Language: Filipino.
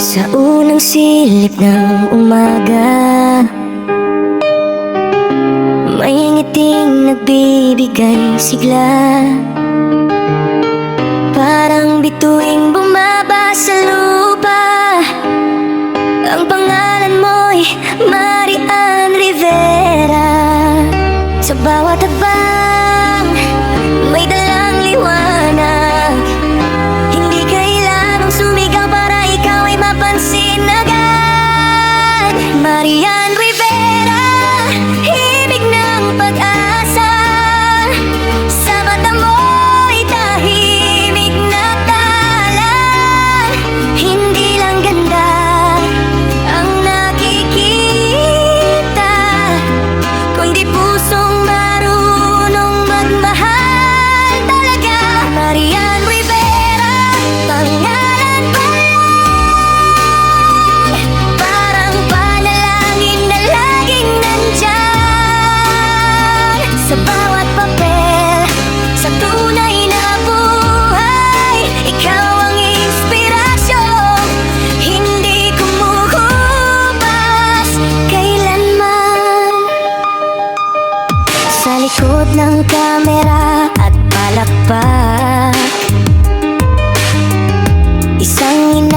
Sa unang silip ng umaga, may ngiting nagbibigay sigla, parang bituing bumaba sa lupa. Ang pangalan mo'y Marian Rivera. Sa bawat hakbang may dalang liwanag. Hindi kailangang sumigaw para ikaw ay mapansin agad. Marian Rivera, himig ng pag-asa. Sa mata mo'y tahimik na talan. Hindi lang ganda ang nakikita, kundi pusong marunong magmahal talaga. Marian Rivera, pangalan pa lang, parang panalangin na laging nandyan. Sa bawat papel, sa tunay na buhay, ikaw ang inspirasyon, hindi kumukupas kailanman. Sa likod ng kamera at palakpak, isang